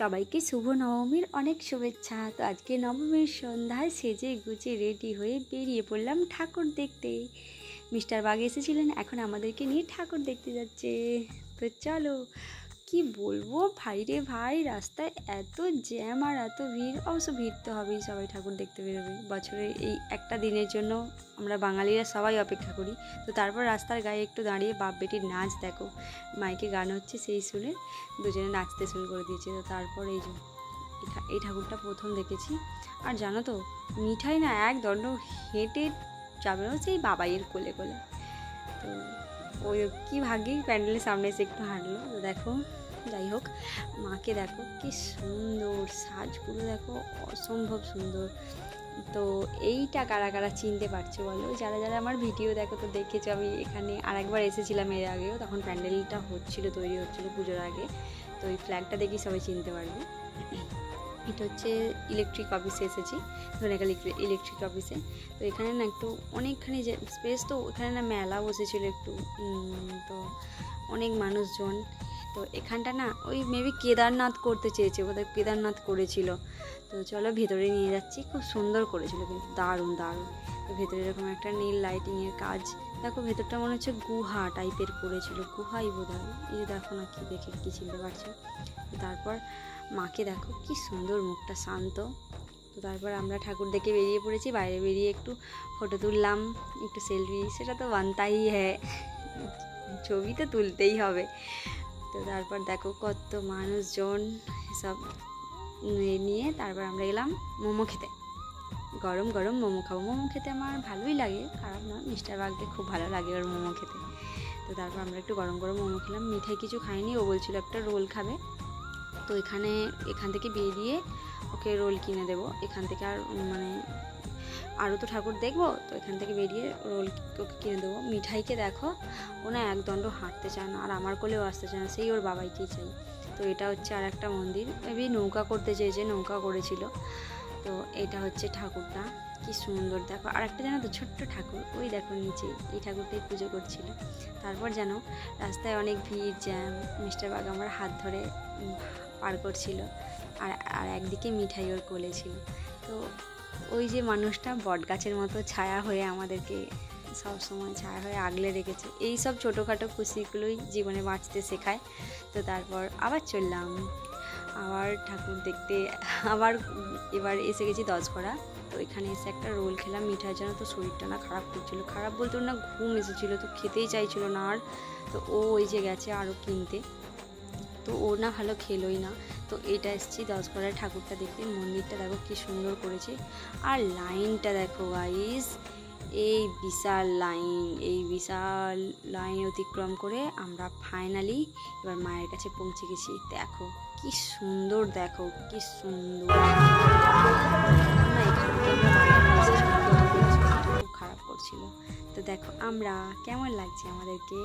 সবাইকে শুভ নবমীর অনেক শুভেচ্ছা। তো আজকে নবমীর সন্ধ্যায় সেজে গুজে রেডি হয়ে বেরিয়ে পড়লাম ঠাকুর দেখতে। মিস্টার বাগ এসেছিলেন, এখন আমাদেরকে নিয়ে ঠাকুর দেখতে যাচ্ছে। তো চলো, কি বলবো ভাই রে ভাই, রাস্তায় এত জ্যাম আর এত ভিড়। অবশ্য ভিড় তো হবেই, সবাই ঠাকুর দেখতে বেরোবে। বছরের এই একটা দিনের জন্য আমরা বাঙালিরা সবাই অপেক্ষা করি। তো তারপর রাস্তার গায়ে একটু দাঁড়িয়ে বাপ বেটির নাচ দেখো, মাইকে গান হচ্ছে, সেই শুনে দুজনে নাচতে শুরু করে দিয়েছে। তো তারপর এই ঠাকুরটা প্রথম দেখেছি। আর জানো তো, মিঠাই না এক দণ্ড হেঁটে যাবে না, সেই বাবাইয়ের কোলে কোলে। তো ওই কী ভাগ্যেই প্যান্ডেলের সামনে এসে একটু হাঁটলো। তো দেখো, যাই হোক, মাকে দেখো কি সুন্দর সাজগুলো, দেখো অসম্ভব সুন্দর। তো এইটা কারা কারা চিনতে পারছো বলো? যারা যারা আমার ভিডিও দেখো তো দেখেছো, আমি এখানে আরেকবার এসেছিলাম এর আগেও, তখন প্যান্ডেলটা তৈরি হচ্ছিলো পুজোর আগে। তো এই ফ্ল্যাগটা দেখি সবাই চিনতে পারবে। এটা হচ্ছে ইলেকট্রিক অফিসে এসেছি, ধনেখালি ইলেকট্রিক অফিসে। তো এখানে না একটু অনেকখানি যে স্পেস, তো ওখানে না মেলা বসেছিল একটু, তো অনেক মানুষজন। তো এখানটা না ওই মেবি কেদারনাথ করতে চেয়েছে, বোধহয় কেদারনাথ করেছিল। তো চলো ভেতরে নিয়ে যাচ্ছি, খুব সুন্দর করেছিল কিন্তু, দারুণ দারুণ। তো ভেতরে এরকম একটা নীল লাইটিংয়ের কাজ, দেখো ভেতরটা মনে হচ্ছে গুহা টাইপের করেছিল, গুহাই বোধহয়। এই যে দেখো না, কি দেখে কি চিনতে পারছো। তারপর মাকে দেখো কি সুন্দর, মুখটা শান্ত। তো তারপর আমরা ঠাকুর দেখে বেরিয়ে পড়েছি। বাইরে বেরিয়ে একটু ফটো তুললাম, একটু সেলফি, সেটা তো বানতাই হ্যাঁ, ছবি তো তুলতেই হবে। তো তারপর দেখো কত মানুষজন, সব নিয়ে তারপর আমরা গেলাম মোমো খেতে। গরম গরম মোমো খাবো। মোমো খেতে আমার ভালোই লাগে, খারাপ না। মিস্টার বাগকে খুব ভালো লাগে ওর মোমো খেতে। তো তারপর আমরা একটু গরম গরম মোমো খেলাম। মিঠাই কিছু খাইনি, ও বলছিল একটা রোল খাবে। তো এখান থেকে বেরিয়ে ওকে রোল কিনে দেবো এখান থেকে। আর আরও তো ঠাকুর দেখবো, তো এখান থেকে বেরিয়ে রোল ওকে কিনে দেবো। মিঠাইকে দেখো, ও না একদণ্ড হাঁটতে চায় না, আর আমার কোলেও আসতে চায় না, সেই ওর বাবাইকেই চাই। তো এটা হচ্ছে আর একটা মন্দির, মেবি নৌকা করতে চেয়েছে, নৌকা করেছিল। তো এটা হচ্ছে ঠাকুরটা, কি সুন্দর দেখো। আর একটা জানো তো ছোট্ট ঠাকুর, ওই দেখো নিচে, এই ঠাকুরটাই পুজো করছিল। তারপর জানো রাস্তায় অনেক ভিড়, জ্যাম। মিস্টার বাগ আমার হাত ধরে পার করছিল, আর একদিকে মিঠাই ওর কোলে ছিল। তো ওই যে মানুষটা বট গাছের মতো ছায়া হয়ে আমাদেরকে সবসময় ছায়া হয়ে আগলে রেখেছে। এই সব ছোটোখাটো খুশিগুলোই জীবনে বাঁচতে শেখায়। তো তারপর আবার চললাম, আবার ঠাকুর দেখতে। এবার এসে গেছি 10 ঘোড়া। তো এখানে এসে একটা রোল খেলাম। মিঠার জন্য তো শরীরটা না খারাপ করছিলো, খারাপ বলতে না ঘুম এসেছিলো, তো খেতেই চাইছিল না আর। তো ও ওই যে গেছে আরও কিনতে, তো ও না ভালো খেলোই না। তো এইটা এসেছি 10 ঘোড়ায় ঠাকুরটা দেখতে। মন্দিরটা দেখো কি সুন্দর করেছে, আর লাইনটা দেখো গাইস, এই বিশাল লাইন অতিক্রম করে আমরা ফাইনালি এবার মায়ের কাছে পৌঁছে গেছি। দেখো কি সুন্দর, দেখো কি সুন্দর। খুব খারাপ করছিল। তো দেখো আমরা কেমন লাগছে আমাদেরকে।